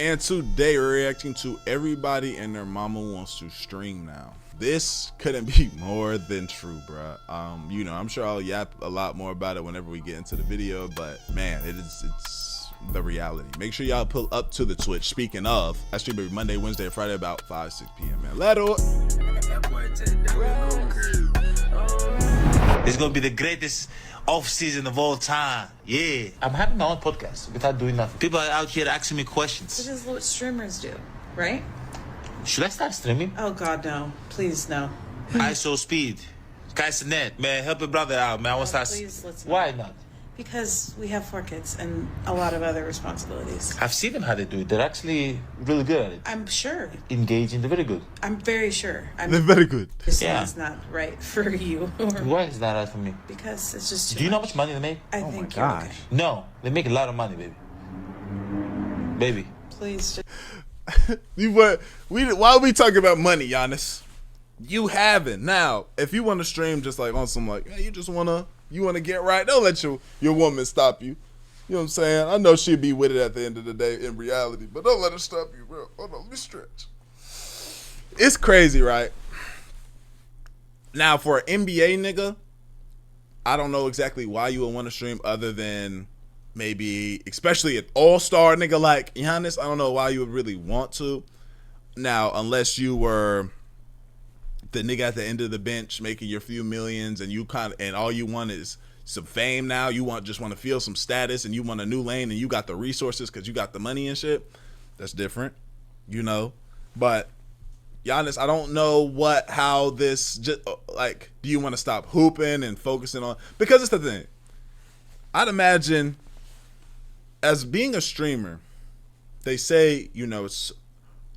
And today we're reacting to everybody and their mama wants to stream now. This couldn't be more than true, bruh. You know, I'm sure I'll yap a lot more about it whenever we get into the video, but man, it's the reality. Make sure y'all pull up to the Twitch. Speaking of, I stream every Monday, Wednesday, and Friday about 5-6 p.m. man. Let it. It's gonna be the greatest off season of all time. Yeah, I'm having my own podcast without doing nothing. People are out here asking me questions. This is what streamers do, right? Should I start streaming? Oh God, no! Please, no. ISO speed, Kaisenet, man, help a brother out, man. I want to start. Please, let's not. Why not? Because we have 4 kids and a lot of other responsibilities. I've seen them how they do it. They're actually really good at it. I'm sure. Engaging, they're very good. I'm very sure. They're very good. This Yeah. is not right for you. Why is that right for me? Because it's just too Do you know how much much money they make? I Oh think my you're gosh. okay. No, they make a lot of money, baby. Baby. Please, just Why are we talking about money, Giannis? You haven't. Now, if you want to stream just like on some like, hey, you wanna get right, don't let your woman stop you. You know what I'm saying? I know she'd be with it at the end of the day in reality, but don't let her stop you, bro. Hold on, let me stretch. It's crazy, right? Now, for an NBA nigga, I don't know exactly why you would want to stream other than maybe, especially an all-star nigga like Giannis. I don't know why you would really want to. Now, unless you were the nigga at the end of the bench making your few millions and and all you want is some fame now. You just want to feel some status and you want a new lane and you got the resources because you got the money and shit. That's different, you know. But Giannis, I don't know how this just like. Do you want to stop hooping and focusing on? Because it's the thing. I'd imagine as being a streamer, they say, you know, it's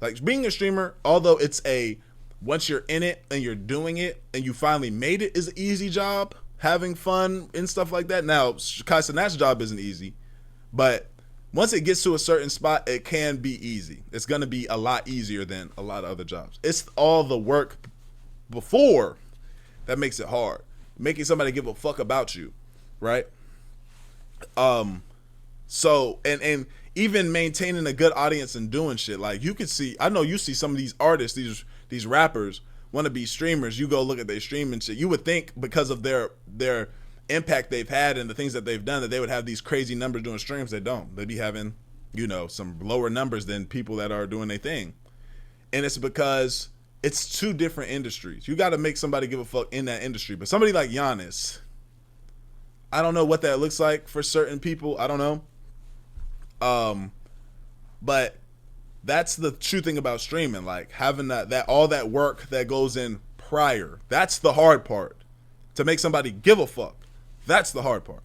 like being a streamer. Although once you're in it and you're doing it and you finally made it, is an easy job. Having fun and stuff like that. Now, Kaisenat's job isn't easy, but once it gets to a certain spot, it can be easy. It's going to be a lot easier than a lot of other jobs. It's all the work before that makes it hard. Making somebody give a fuck about you, right? So, and even maintaining a good audience and doing shit. Like, you can see, I know you see some of these artists, these rappers want to be streamers. You go look at their streaming shit. You would think because of their impact they've had and the things that they've done that they would have these crazy numbers doing streams. They don't. They be having, you know, some lower numbers than people that are doing their thing. And it's because it's 2 different industries. You got to make somebody give a fuck in that industry. But somebody like Giannis, I don't know what that looks like for certain people. I don't know. But that's the true thing about streaming, like having that all that work that goes in prior. That's the hard part. To make somebody give a fuck. That's the hard part.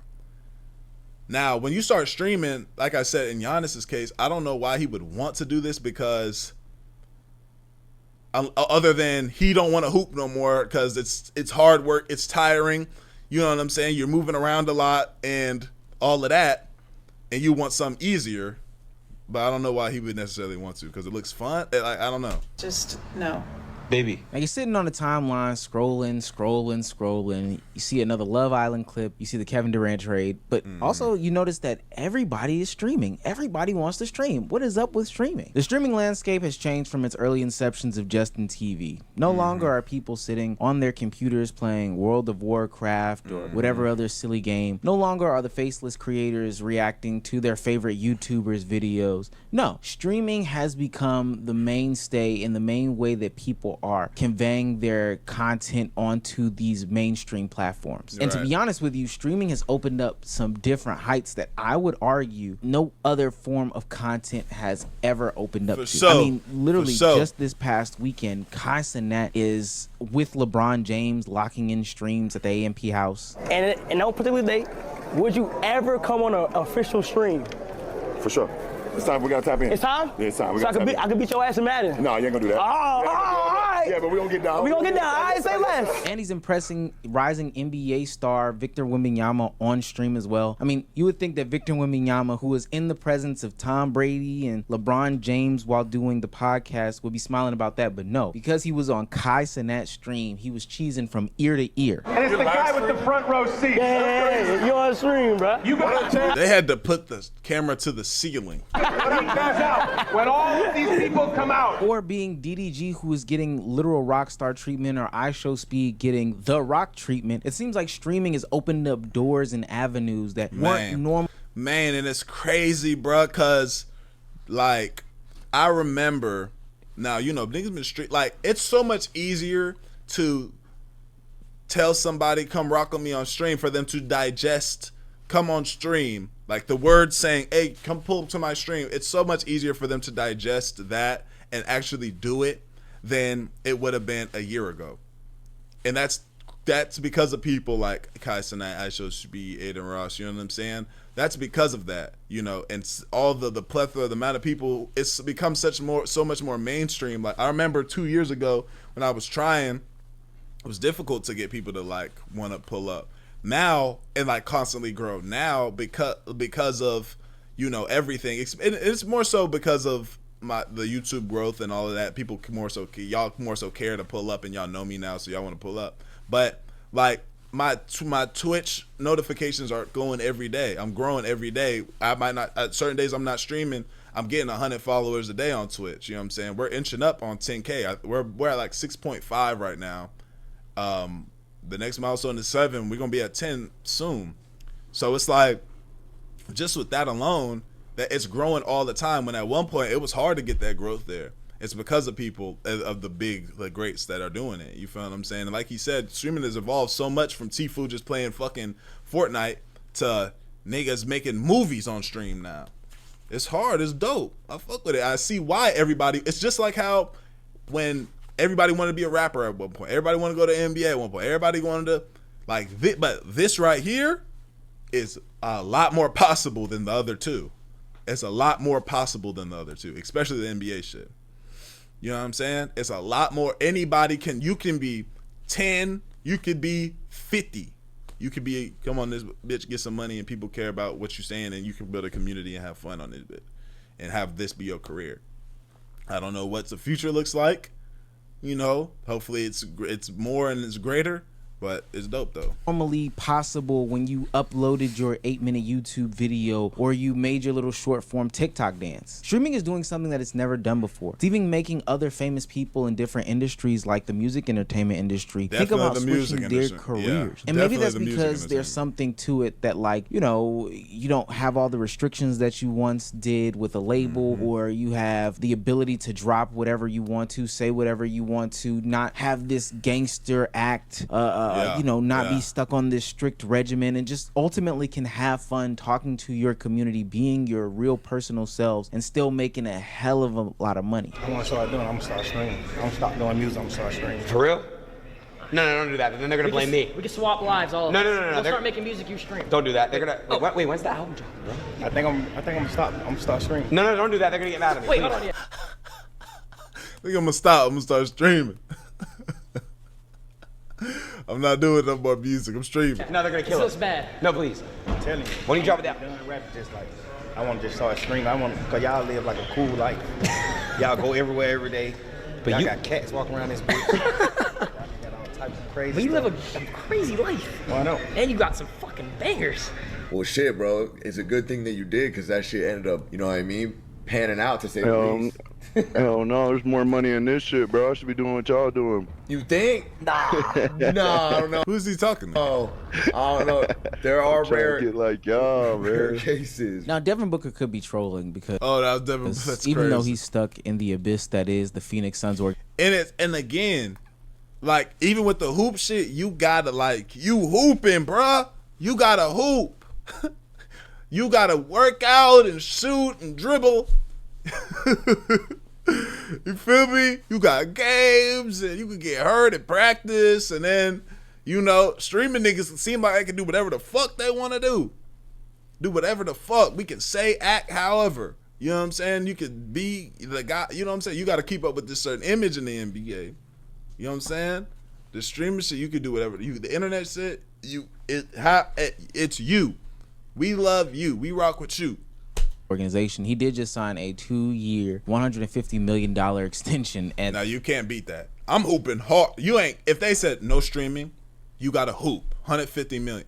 Now, when you start streaming, like I said, in Giannis's case, I don't know why he would want to do this because other than he don't want to hoop no more because it's hard work, it's tiring. You know what I'm saying? You're moving around a lot and all of that, and you want something easier. But I don't know why he would necessarily want to because it looks fun. I don't know. just no. Baby. Now you're sitting on the timeline, scrolling. You see another Love Island clip. You see the Kevin Durant trade. But also you notice that everybody is streaming. Everybody wants to stream. What is up with streaming? The streaming landscape has changed from its early inceptions of Justin TV. No longer are people sitting on their computers playing World of Warcraft or whatever other silly game. No longer are the faceless creators reacting to their favorite YouTubers' videos. No, streaming has become the mainstay and the main way that people are conveying their content onto these mainstream platforms. And to be honest with you, streaming has opened up some different heights that I would argue no other form of content has ever opened up to. I mean, literally just this past weekend, Kaisenet is with LeBron James locking in streams at the AMP house. And on particular day, would you ever come on an official stream? For sure. It's time. We gotta tap in. It's time? Yeah, it's time. So I can beat your ass in Madden. No, you ain't gonna do that. Oh, all right. right. Yeah, but we gonna get down. We gonna get down. All right, say less. And he's impressing rising NBA star Victor Wembanyama on stream as well. I mean, you would think that Victor Wembanyama, who was in the presence of Tom Brady and LeBron James while doing the podcast, would be smiling about that, but no. Because he was on Kai Cenat's stream, he was cheesing from ear to ear. And it's the guy with the front row seat. Yeah, you on stream, bro. You got They had to put the camera to the ceiling. when he comes out. When all of these people come out. Or being DDG, who is getting literal rock star treatment, or iShowSpeed getting the rock treatment. It seems like streaming is opening up doors and avenues that weren't normal. Man, and it's crazy, bro, because, like, I remember, now, you know, niggas been street, like, it's so much easier to tell somebody, come rock on me on stream, for them to digest, come on stream. Like, the word saying, hey, come pull up to my stream. It's so much easier for them to digest that and actually do it than it would have been a year ago. And that's because of people like Kai Cenat, iShowSpeed, Aiden Ross, you know what I'm saying? That's because of that, you know, and all the plethora, the amount of people, it's become so much more mainstream. Like, I remember 2 years ago when I was trying, it was difficult to get people to, like, want to pull up. Now, and, like, constantly grow now because of, you know, everything. It's more so because of the YouTube growth and all of that. People y'all more so care to pull up, and y'all know me now, so y'all want to pull up. But, like, my Twitch notifications are going every day. I'm growing every day. I might not, at certain days I'm not streaming, I'm getting 100 followers a day on Twitch. You know what I'm saying? We're inching up on 10K. We're at like 6.5 right now. The next milestone is 7. We're gonna be at 10 soon. So it's like, just with that alone, that it's growing all the time. When at one point it was hard to get that growth there. It's because of people, of the greats that are doing it. You feel what I'm saying? And like he said, streaming has evolved so much from Tfue just playing fucking Fortnite to niggas making movies on stream now. It's hard. It's dope. I fuck with it. I see why everybody. It's just like how when everybody wanted to be a rapper at one point. Everybody wanted to go to NBA at one point. Everybody wanted to, like, but this right here is a lot more possible than the other two. It's a lot more possible than the other two, especially the NBA shit. You know what I'm saying? It's a lot more. You can be 10, you could be 50. You could be, come on this bitch, get some money, and people care about what you're saying, and you can build a community and have fun on this bit and have this be your career. I don't know what the future looks like. You know, hopefully it's more and it's greater, but it's dope though. Normally possible when you uploaded your 8-minute YouTube video or you made your little short form TikTok dance. Streaming is doing something that it's never done before. It's even making other famous people in different industries like the music entertainment industry think about switching their careers. Yeah, and maybe that's because there's something to it that, like, you know, you don't have all the restrictions that you once did with a label, or you have the ability to drop whatever you want to, say whatever you want to, not have this gangster act, you know, not be stuck on this strict regimen, and just ultimately can have fun talking to your community, being your real personal selves, and still making a hell of a lot of money. I want to start doing. I'm gonna start streaming. I'm gonna stop doing music. I'm gonna start streaming. For real? No, don't do that. Then they're gonna blame me. We can swap lives all. No. We'll start making music. You stream. Don't do that. They're gonna. Wait, when's the album drop, bro? I think I'm gonna stop. I'm gonna start streaming. No, don't do that. They're gonna get mad at me. Wait, hold on. Yeah. I think I'm gonna stop. I'm gonna start streaming. I'm not doing no more music. I'm streaming. No, they're gonna kill us. This looks bad. No, please. I'm telling you. When you drop it down. Doing rap is just like, I want to just start streaming. Cause y'all live like a cool life. Y'all go everywhere every day. But y'all got cats walking around this bitch. Y'all got all types of crazy But you stuff. live a crazy life. Well, I know. And you got some fucking bangers. Well, shit, bro. It's a good thing that you did, because that shit ended up, you know what I mean, panning out, to say the least. Hell no, there's more money in this shit, bro. I should be doing what y'all doing. You think? Nah. No, I don't know. Who's he talking to? Oh, I don't know. There are rare, get like y'all, rare man. cases. Now, Devin Booker could be trolling because that was Devin. That's even crazy. though he's stuck in the abyss that is the Phoenix Suns And again, like, even with the hoop shit, you gotta, like, you hooping, bruh. You gotta hoop. You gotta work out and shoot and dribble. You feel me? You got games, and you can get hurt at practice, and then, you know, streaming niggas seem like they can do whatever the fuck they want to do. Do whatever the fuck. We can say, act, however. You know what I'm saying? You could be the guy, you know what I'm saying? You got to keep up with this certain image in the NBA. You know what I'm saying? The streaming shit, you can do whatever. The internet shit, it's you. We love you. We rock with you. Organization. He did just sign a 2-year, $150 million extension. And now you can't beat that. I'm hooping hard. You ain't. If they said no streaming, you got to hoop. 150 million.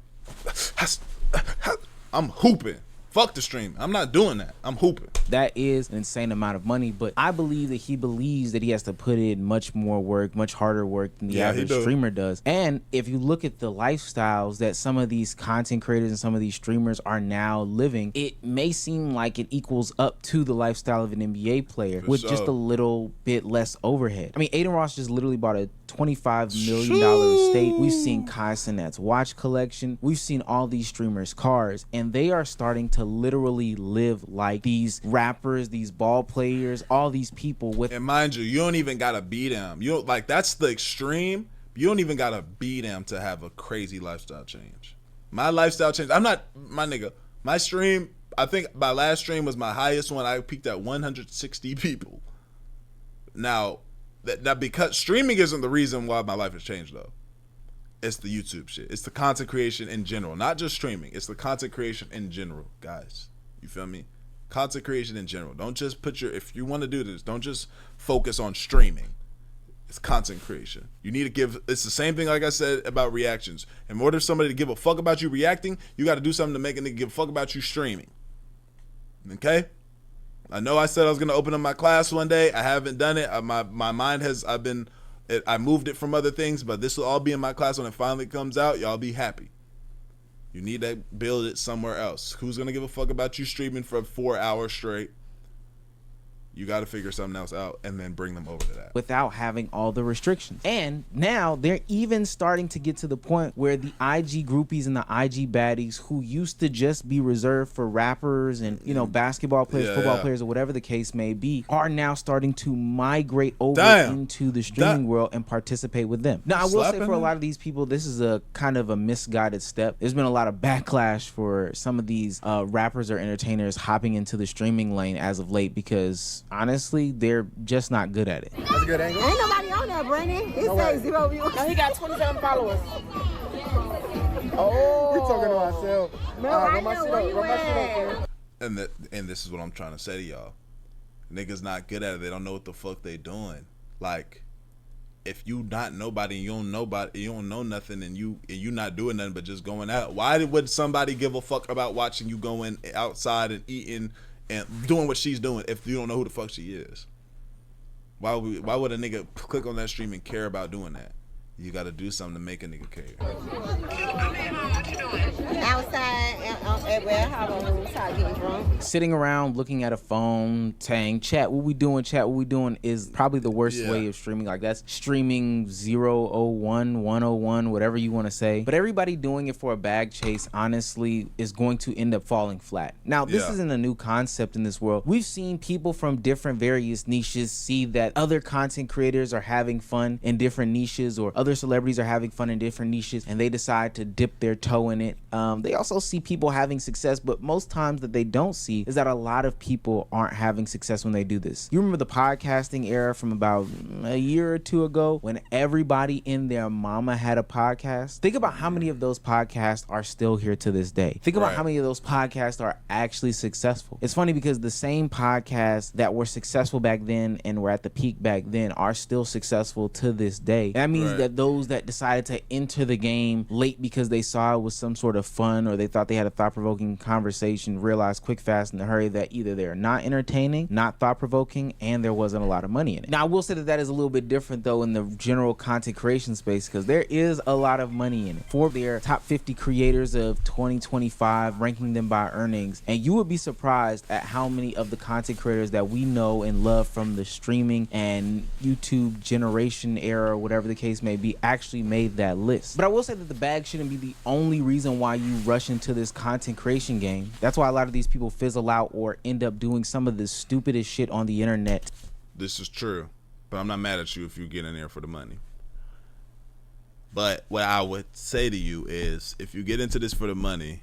I'm hooping. Fuck the stream. I'm not doing that. I'm hooping. That is an insane amount of money, but I believe that he believes that he has to put in much more work, much harder work than the average streamer does. And if you look at the lifestyles that some of these content creators and some of these streamers are now living, it may seem like it equals up to the lifestyle of an NBA player with just a little bit less overhead. I mean, Aiden Ross just literally bought a $25 million estate. We've seen Kai Cenat's watch collection. We've seen all these streamers' cars, and they are starting to literally live like these rappers, these ball players, all these people with. And mind you, you don't even gotta beat them. You don't, like, that's the extreme. You don't even gotta beat them to have a crazy lifestyle change. My lifestyle change. I'm not my nigga. My stream. I think my last stream was my highest one. I peaked at 160 people. Now, that because streaming isn't the reason why my life has changed though. It's the YouTube shit. It's the content creation in general, not just streaming. It's the content creation in general, guys. You feel me? Content creation in general. Don't just put if you want to do this, don't just focus on streaming. It's content creation. You need to give, it's the same thing like I said about reactions. In order for somebody to give a fuck about you reacting, you got to do something to make a nigga give a fuck about you streaming. Okay? I know I said I was going to open up my class one day. I haven't done it. My mind has, I moved it from other things, but this will all be in my class when it finally comes out. Y'all be happy. You need to build it somewhere else. Who's going to give a fuck about you streaming for 4 hours straight? You got to figure something else out and then bring them over to that. Without having all the restrictions. And now they're even starting to get to the point where the IG groupies and the IG baddies who used to just be reserved for rappers and, you know, basketball players, football players, or whatever the case may be, are now starting to migrate over into the streaming world and participate with them. Now, I will say for a lot of these people, this is a kind of a misguided step. There's been a lot of backlash for some of these rappers or entertainers hopping into the streaming lane as of late because honestly, they're just not good at it. That's a good angle. Ain't nobody on there, Brandon. It says 0 views. No, he got 27 followers. Oh, we talking to ourselves. And this is what I'm trying to say to y'all. Niggas not good at it. They don't know what the fuck they doing. Like, if you not nobody, you don't know nothing, and you not doing nothing but just going out. Why would somebody give a fuck about watching you going outside and eating and doing what she's doing if you don't know who the fuck she is? Why would a nigga click on that stream and care about doing that? You got to do something to make a nigga care. Outside, at outside getting drunk. Sitting around looking at a phone saying, chat, what we doing, is probably the worst way of streaming. Like, that's streaming 001, 101, whatever you want to say. But everybody doing it for a bag chase, honestly, is going to end up falling flat. Now, this isn't a new concept in this world. We've seen people from different various niches see that other content creators are having fun in different niches, or other celebrities are having fun in different niches, and they decide to dip their toe in it. They also see people having success, but most times that they don't see is that a lot of people aren't having success when they do this. You remember the podcasting era from about a year or two ago when everybody in their mama had a podcast? Think about how many of those podcasts are still here to this day. Think about how many of those podcasts are actually successful. It's funny because the same podcasts that were successful back then and were at the peak back then are still successful to this day. That means that those that decided to enter the game late because they saw it was some sort of fun or they thought they had a thought-provoking conversation realized quick, fast, in a hurry that either they're not entertaining, not thought-provoking, and there wasn't a lot of money in it. Now, I will say that that is a little bit different, though, in the general content creation space because there is a lot of money in it. For their top 50 creators of 2025, ranking them by earnings, and you would be surprised at how many of the content creators that we know and love from the streaming and YouTube generation era, whatever the case may be, actually made that list. But I will say that the bag shouldn't be the only reason why you rush into this content creation game. That's why a lot of these people fizzle out or end up doing some of the stupidest shit on the internet. This is true, but I'm not mad at you if you get in there for the money. But what I would say to you is, if you get into this for the money,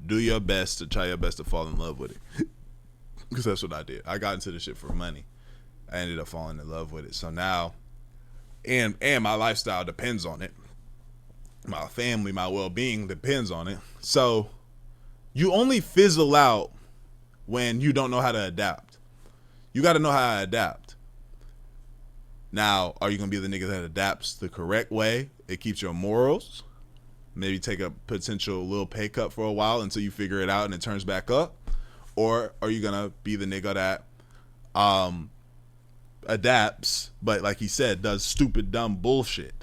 do your best to try your best to fall in love with it. Because that's what I did. I got into this shit for money. I ended up falling in love with it. So now and my lifestyle depends on it. My family, my well-being depends on it. So you only fizzle out when you don't know how to adapt. You got to know how to adapt. Now, are you going to be the nigga that adapts the correct way? It keeps your morals. Maybe take a potential little pay cut for a while until you figure it out and it turns back up. Or are you going to be the nigga that adapts, but like he said, does stupid, dumb bullshit?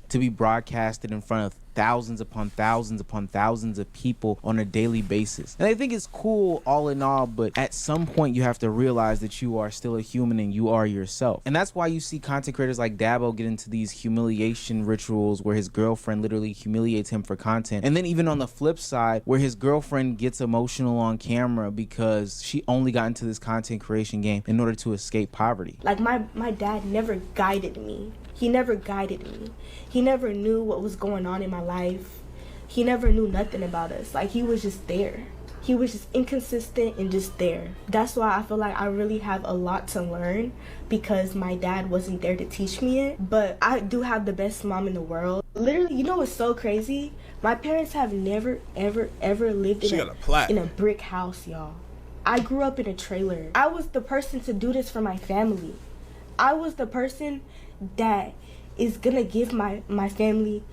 To be broadcasted in front of thousands upon thousands upon thousands of people on a daily basis. And I think it's cool all in all, but at some point you have to realize that you are still a human and you are yourself. And that's why you see content creators like Dabo get into these humiliation rituals where his girlfriend literally humiliates him for content. And then even on the flip side, where his girlfriend gets emotional on camera because she only got into this content creation game in order to escape poverty. Like my dad never guided me. He never guided me. He never knew what was going on in my life. He never knew nothing about us. Like, he was just there. He was just inconsistent and just there. That's why I feel like I really have a lot to learn, because my dad wasn't there to teach me it. But I do have the best mom in the world. Literally, you know what's so crazy? My parents have never, ever, ever lived in a brick house, y'all. I grew up in a trailer. I was the person to do this for my family. I was the person that is gonna give my family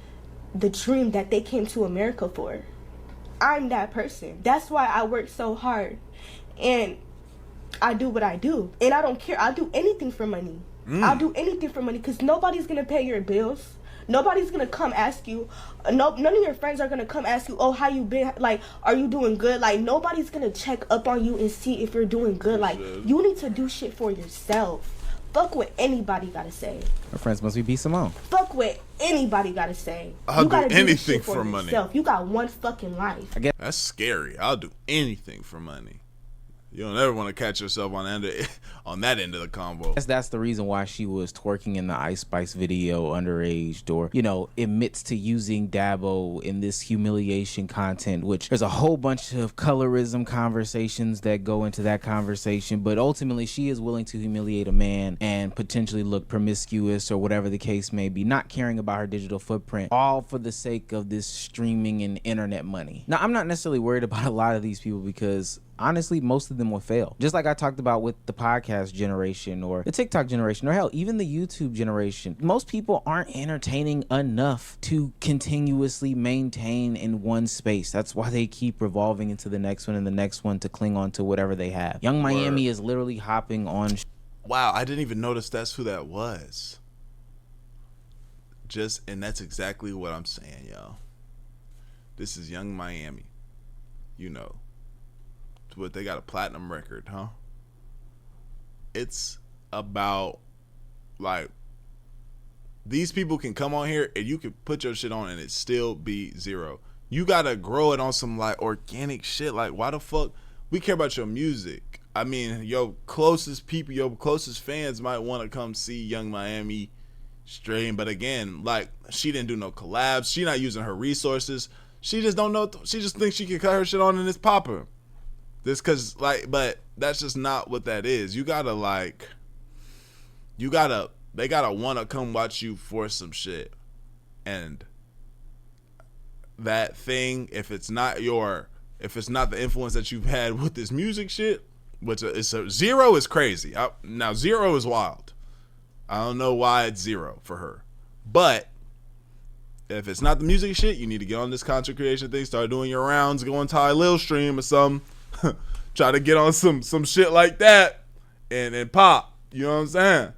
the dream that they came to America for. I'm that person. That's why I work so hard and I do what I do. And I don't care. I'll do anything for money. I'll do anything for money, because nobody's gonna pay your bills. Nobody's gonna come ask you. None of your friends are gonna come ask you, oh, how you been? Like, are you doing good? Like, nobody's gonna check up on you and see if you're doing good. Like, you need to do shit for yourself. Fuck what anybody gotta say. Our friends must be B. Simone. Fuck what anybody gotta say. I'll you gotta do do anything shit for money. yourself. You got one fucking life. That's scary. I'll do anything for money. You don't ever want to catch yourself on that end of the combo. That's the reason why she was twerking in the Ice Spice video underage, or, you know, admits to using Dabo in this humiliation content, which there's a whole bunch of colorism conversations that go into that conversation. But ultimately, she is willing to humiliate a man and potentially look promiscuous or whatever the case may be, not caring about her digital footprint, all for the sake of this streaming and internet money. Now, I'm not necessarily worried about a lot of these people, because honestly, most of them will fail. Just like I talked about with the podcast generation or the TikTok generation, or hell, even the YouTube generation. Most people aren't entertaining enough to continuously maintain in one space. That's why they keep revolving into the next one and the next one to cling on to whatever they have. Young Miami is literally hopping on. Wow, I didn't even notice that's who that was. And that's exactly what I'm saying, y'all. This is Young Miami. You know. But they got a platinum record, huh? It's about, like, these people can come on here and you can put your shit on and it still be zero. You gotta grow it on some, like, organic shit. Like, why the fuck? We care about your music. I mean, your closest people, your closest fans might want to come see Young Miami stream. But again, like, she didn't do no collabs. She not using her resources. She just don't know. She just thinks she can cut her shit on and it's popping. This cause like, but that's just not what that is. You gotta they gotta wanna come watch you for some shit. And that thing, if it's not the influence that you've had with this music shit, which is zero is crazy. Now zero is wild. I don't know why it's zero for her. But if it's not the music shit, you need to get on this content creation thing, start doing your rounds, go on Ty Lil stream or something. Try to get on some shit like that and pop. You know what I'm saying?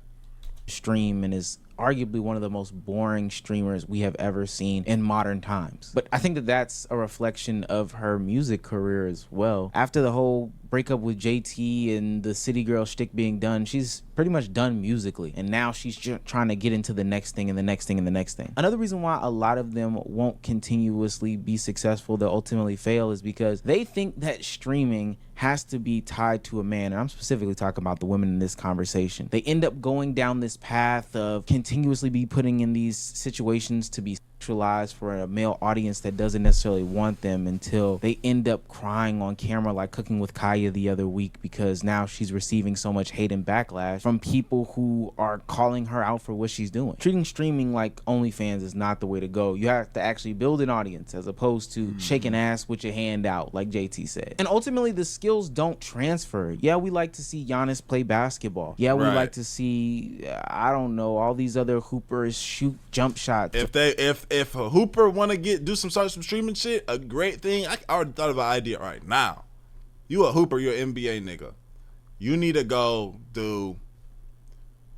Stream, and is arguably one of the most boring streamers we have ever seen in modern times. But I think that that's a reflection of her music career as well. After the whole breakup with JT and the City Girl shtick being done, she's pretty much done musically, and now she's just trying to get into the next thing and the next thing and the next thing. Another reason why a lot of them won't continuously be successful, they'll ultimately fail, is because they think that streaming has to be tied to a man. And I'm specifically talking about the women in this conversation. They end up going down this path of continuously be putting in these situations to be sexualized for a male audience that doesn't necessarily want them, until they end up crying on camera like Cooking with Kanye Zendaya the other week because now she's receiving so much hate and backlash from people who are calling her out for what she's doing. Treating streaming like OnlyFans is not the way to go. You have to actually build an audience as opposed to shaking ass with your hand out, like JT said. And ultimately, the skills don't transfer. Yeah, we like to see Giannis play basketball. Yeah, we like to see, I don't know, all these other hoopers shoot jump shots. If a hooper want to do some streaming shit, a great thing. I already thought of an idea right now. You a hooper, you're an NBA nigga. You need to go do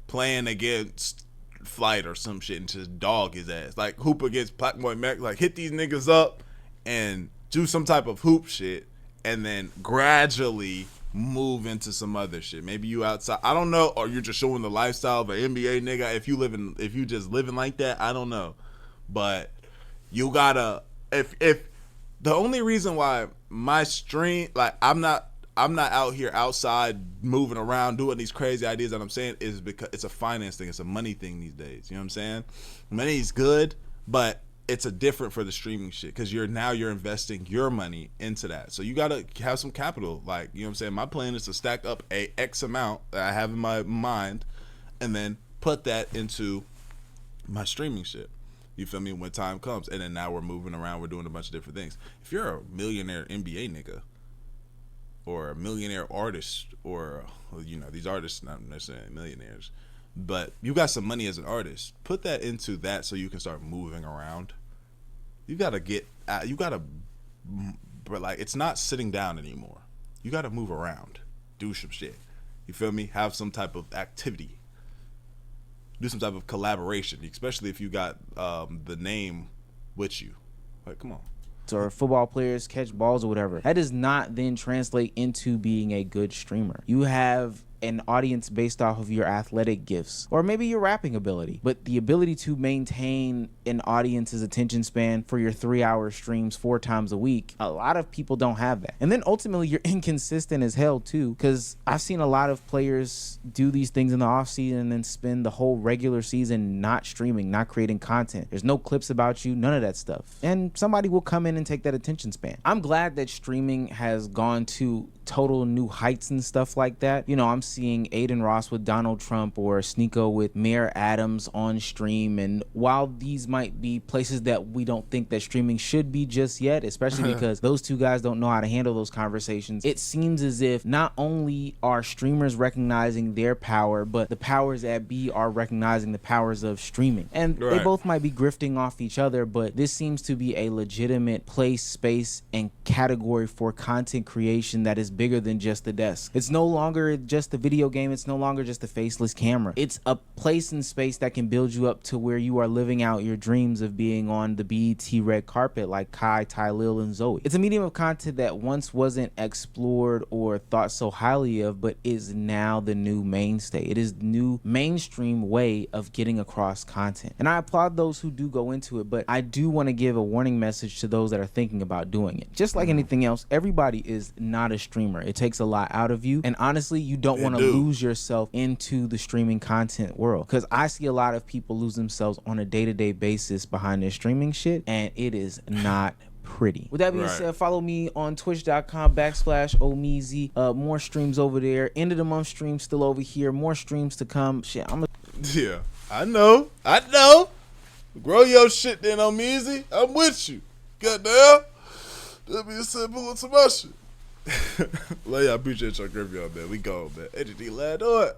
playing against Flight or some shit and just dog his ass. Like hoop against Blackboy Mac, like hit these niggas up and do some type of hoop shit and then gradually move into some other shit. Maybe you outside, I don't know, or you're just showing the lifestyle of an NBA nigga. If you just living like that, I don't know. But you gotta, if the only reason why my stream, like I'm not out here outside moving around doing these crazy ideas that I'm saying is because it's a finance thing. It's a money thing these days. You know what I'm saying? Money's good, but it's a different for the streaming shit because you're investing your money into that. So you got to have some capital. Like, you know what I'm saying? My plan is to stack up a X amount that I have in my mind and then put that into my streaming shit. You feel me? When time comes. And then now we're moving around. We're doing a bunch of different things. If you're a millionaire NBA nigga, or a millionaire artist, or, you know, these artists not necessarily millionaires, but you got some money as an artist, put that into that so you can start moving around. You gotta but like, it's not sitting down anymore. You gotta move around, do some shit. You feel me? Have some type of activity, do some type of collaboration, especially if you got the name with you. Like, come on. Or football players catch balls or whatever. That does not then translate into being a good streamer. You have an audience based off of your athletic gifts or maybe your rapping ability, but the ability to maintain an audience's attention span for your 3-hour streams 4 times a week, a lot of people don't have that. And then ultimately you're inconsistent as hell too, because I've seen a lot of players do these things in the off season and then spend the whole regular season not streaming, not creating content. There's no clips about you, none of that stuff, and somebody will come in and take that attention span. I'm glad that streaming has gone to total new heights and stuff like that. You know, I'm seeing Aiden Ross with Donald Trump or Sneeko with Mayor Adams on stream, and while these might be places that we don't think that streaming should be just yet, especially because those two guys don't know how to handle those conversations, it seems as if not only are streamers recognizing their power, but the powers that be are recognizing the powers of streaming, and they both might be grifting off each other, but this seems to be a legitimate place, space, and category for content creation that is bigger than just the desk. It's no longer just the video game. It's no longer just a faceless camera. It's a place and space that can build you up to where you are living out your dreams of being on the BET red carpet like Kai, Tylil, and Zoe. It's a medium of content that once wasn't explored or thought so highly of, but is now the new mainstay. It is the new mainstream way of getting across content. And I applaud those who do go into it, but I do want to give a warning message to those that are thinking about doing it. Just like anything else, everybody is not a streamer. It takes a lot out of you, and honestly, you don't want to lose yourself into the streaming content world, because I see a lot of people lose themselves on a day-to-day basis behind their streaming shit, and it is not pretty. With that being said, follow me on twitch.com/Omeezy. More streams over there. End of the month streams still over here. More streams to come. Shit, yeah, I know. Grow your shit then, Omeezy. I'm with you. Goddamn. That being said, pull up some my shit. Love y'all. Appreciate y'all. Grab y'all, man. We go, man. Entity lad, do it.